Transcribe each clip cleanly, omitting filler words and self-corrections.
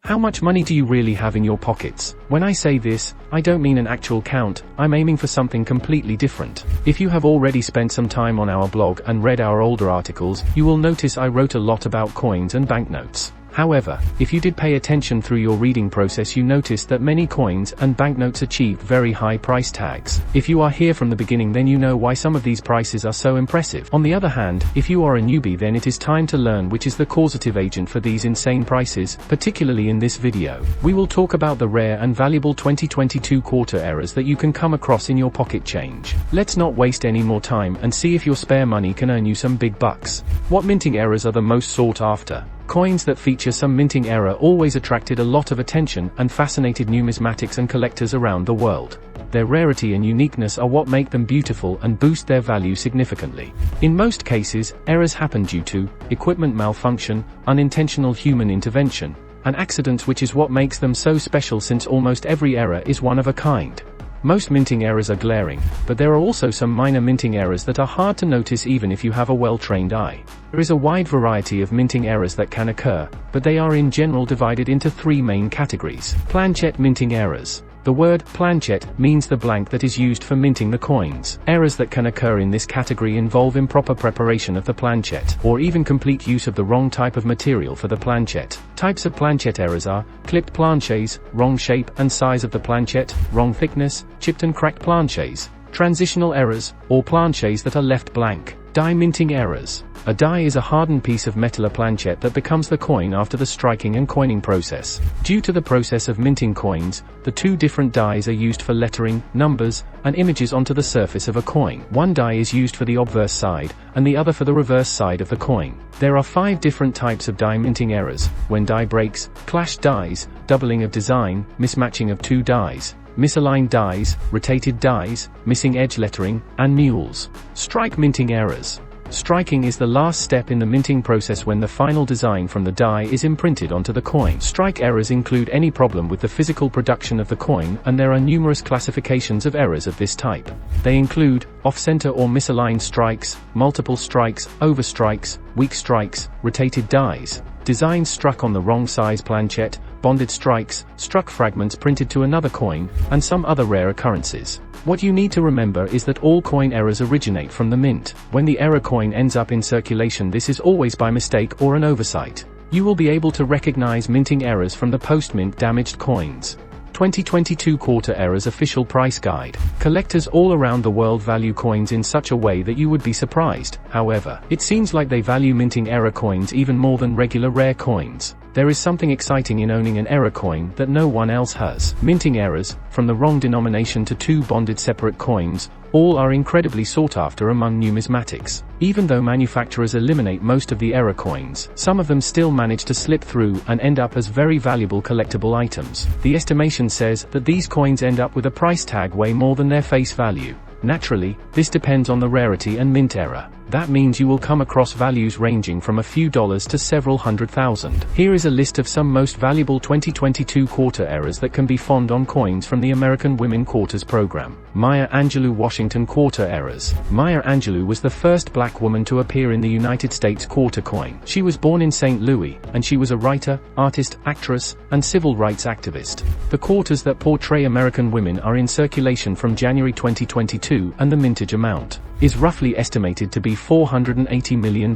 How much money do you really have in your pockets? When I say this, I don't mean an actual count, I'm aiming for something completely different. If you have already spent some time on our blog and read our older articles, you will notice I wrote a lot about coins and banknotes. However, if you did pay attention through your reading process, you noticed that many coins and banknotes achieved very high price tags. If you are here from the beginning, then you know why some of these prices are so impressive. On the other hand, if you are a newbie, then it is time to learn which is the causative agent for these insane prices. Particularly in this video, we will talk about the rare and valuable 2022 quarter errors that you can come across in your pocket change. Let's not waste any more time and see if your spare money can earn you some big bucks. What minting errors are the most sought after? Coins that feature some minting error always attracted a lot of attention and fascinated numismatics and collectors around the world. Their rarity and uniqueness are what make them beautiful and boost their value significantly. In most cases, errors happen due to equipment malfunction, unintentional human intervention, and accidents, which is what makes them so special, since almost every error is one of a kind. Most minting errors are glaring, but there are also some minor minting errors that are hard to notice even if you have a well-trained eye. There is a wide variety of minting errors that can occur, but they are in general divided into three main categories. Planchette minting errors. The word planchette means the blank that is used for minting the coins. Errors that can occur in this category involve improper preparation of the planchette, or even complete use of the wrong type of material for the planchette. Types of planchette errors are clipped planchets, wrong shape and size of the planchette, wrong thickness, chipped and cracked planchets, transitional errors, or planchets that are left blank. Die minting errors. A die is a hardened piece of metal or planchette that becomes the coin after the striking and coining process. Due to the process of minting coins, the two different dies are used for lettering, numbers, and images onto the surface of a coin. One die is used for the obverse side, and the other for the reverse side of the coin. There are 5 different types of die minting errors: when die breaks, clashed dies, doubling of design, mismatching of two dies, misaligned dies, rotated dies, missing edge lettering, and mules. Strike minting errors. Striking is the last step in the minting process when the final design from the die is imprinted onto the coin. Strike errors include any problem with the physical production of the coin, and there are numerous classifications of errors of this type. They include off-center or misaligned strikes, multiple strikes, overstrikes, weak strikes, rotated dies, designs struck on the wrong size planchette, bonded strikes, struck fragments printed to another coin, and some other rare occurrences. What you need to remember is that all coin errors originate from the mint. When the error coin ends up in circulation, this is always by mistake or an oversight. You will be able to recognize minting errors from the post-mint damaged coins. 2022 Quarter Errors Official Price Guide. Collectors all around the world value coins in such a way that you would be surprised. However, it seems like they value minting error coins even more than regular rare coins. There is something exciting in owning an error coin that no one else has. Minting errors, from the wrong denomination to 2 bonded separate coins, all are incredibly sought after among numismatics. Even though manufacturers eliminate most of the error coins, some of them still manage to slip through and end up as very valuable collectible items. The estimation says that these coins end up with a price tag way more than their face value. Naturally, this depends on the rarity and mint error. That means you will come across values ranging from a few dollars to several $100,000. Here is a list of some most valuable 2022 quarter errors that can be found on coins from the American Women Quarters program. Maya Angelou Washington Quarter Errors. Maya Angelou was the first black woman to appear in the United States quarter coin. She was born in St. Louis, and she was a writer, artist, actress, and civil rights activist. The quarters that portray American women are in circulation from January 2022, and the mintage amount is roughly estimated to be $480 million.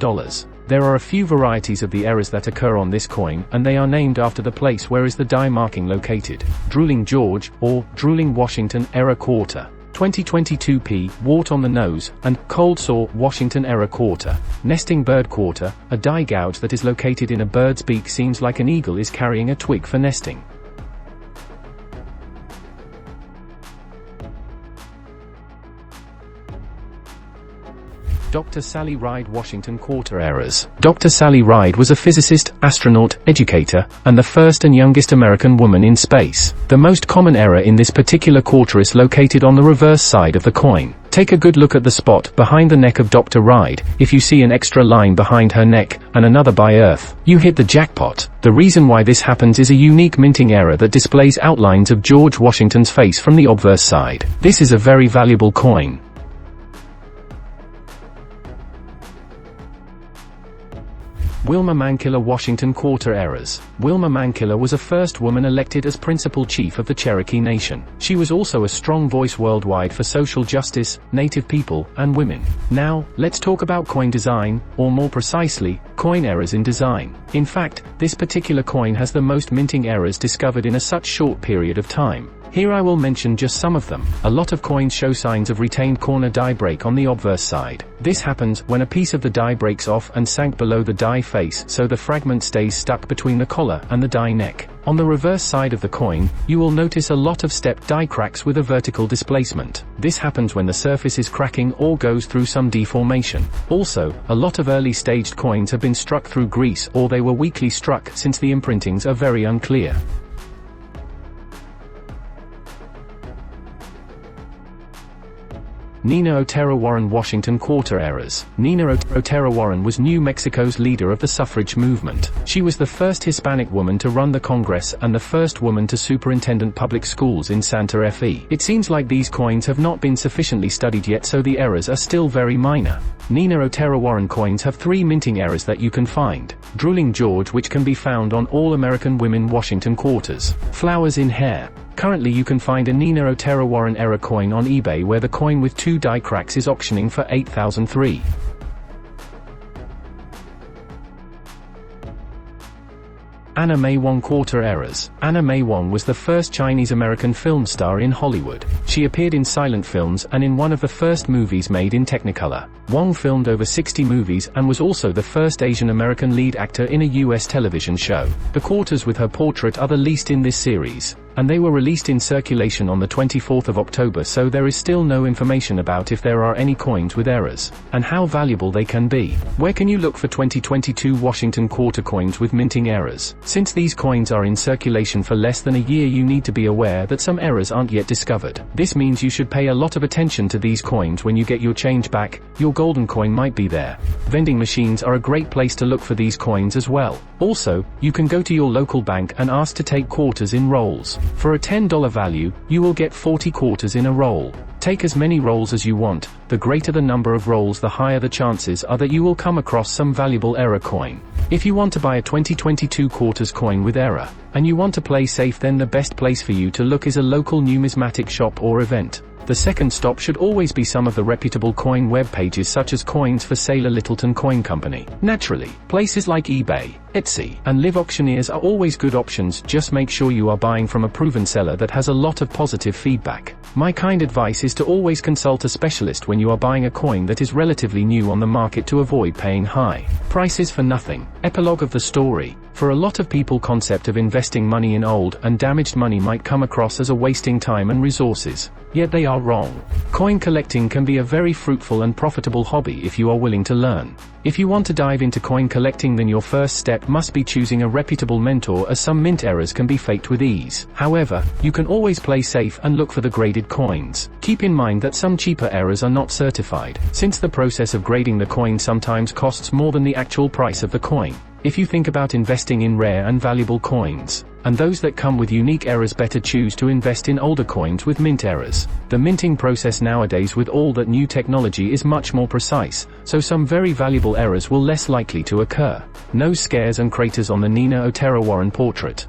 There are a few varieties of the errors that occur on this coin, and they are named after the place where is the die marking located. Drooling George, or Drooling Washington Error Quarter. 2022 P. Wart on the nose, and Cold Sore Washington Error Quarter. Nesting Bird Quarter. A die gouge that is located in a bird's beak seems like an eagle is carrying a twig for nesting. Dr. Sally Ride Washington Quarter Errors. Dr. Sally Ride was a physicist, astronaut, educator, and the first and youngest American woman in space. The most common error in this particular quarter is located on the reverse side of the coin. Take a good look at the spot behind the neck of Dr. Ride. If you see an extra line behind her neck, and another by Earth, you hit the jackpot. The reason why this happens is a unique minting error that displays outlines of George Washington's face from the obverse side. This is a very valuable coin. Wilma Mankiller Washington Quarter errors. Wilma Mankiller was a first woman elected as principal chief of the Cherokee Nation. She was also a strong voice worldwide for social justice, Native people, and women. Now, let's talk about coin design, or more precisely, coin errors in design. In fact, this particular coin has the most minting errors discovered in such short period of time. Here I will mention just some of them. A lot of coins show signs of retained corner die break on the obverse side. This happens when a piece of the die breaks off and sank below the die face, so the fragment stays stuck between the collar and the die neck. On the reverse side of the coin, you will notice a lot of stepped die cracks with a vertical displacement. This happens when the surface is cracking or goes through some deformation. Also, a lot of early staged coins have been struck through grease, or they were weakly struck since the imprintings are very unclear. Nina Otero Warren Washington Quarter errors. Nina Otero Warren was New Mexico's leader of the suffrage movement. She was the first Hispanic woman to run the Congress and the first woman to superintend public schools in Santa Fe. It seems like these coins have not been sufficiently studied yet, so the errors are still very minor. Nina Otero Warren coins have 3 minting errors that you can find. Drooling George, which can be found on all American women Washington quarters. Flowers in hair. Currently you can find a Nina Otero Warren error coin on eBay where the coin with 2 die cracks is auctioning for $8,003. Anna May Wong Quarter errors. Anna May Wong was the first Chinese-American film star in Hollywood. She appeared in silent films and in one of the first movies made in Technicolor. Wong filmed over 60 movies and was also the first Asian-American lead actor in a US television show. The quarters with her portrait are the least in this series, and they were released in circulation on the 24th of October, so there is still no information about if there are any coins with errors, and how valuable they can be. Where can you look for 2022 Washington quarter coins with minting errors? Since these coins are in circulation for less than a year, you need to be aware that some errors aren't yet discovered. This means you should pay a lot of attention to these coins when you get your change back. Your golden coin might be there. Vending machines are a great place to look for these coins as well. Also, you can go to your local bank and ask to take quarters in rolls. For a $10 value, you will get 40 quarters in a roll. Take as many rolls as you want. The greater the number of rolls, the higher the chances are that you will come across some valuable error coin. If you want to buy a 2022 quarters coin with error, and you want to play safe, then the best place for you to look is a local numismatic shop or event. The second stop should always be some of the reputable coin web pages such as Coins for Sale or Littleton Coin Company. Naturally, places like eBay, Etsy, and Live Auctioneers are always good options. Just make sure you are buying from a proven seller that has a lot of positive feedback. My kind advice is to always consult a specialist when you are buying a coin that is relatively new on the market to avoid paying high prices for nothing. Epilogue of the story. For a lot of people, concept of investing money in old and damaged money might come across as a wasting time and resources. Yet they are wrong. Coin collecting can be a very fruitful and profitable hobby if you are willing to learn. If you want to dive into coin collecting, then your first step must be choosing a reputable mentor, as some mint errors can be faked with ease. However, you can always play safe and look for the graded coins. Keep in mind that some cheaper errors are not certified, since the process of grading the coin sometimes costs more than the actual price of the coin. If you think about investing in rare and valuable coins, and those that come with unique errors, better choose to invest in older coins with mint errors. The minting process nowadays with all that new technology is much more precise, so some very valuable errors will less likely to occur. No scares and craters on the Nina Otero Warren portrait.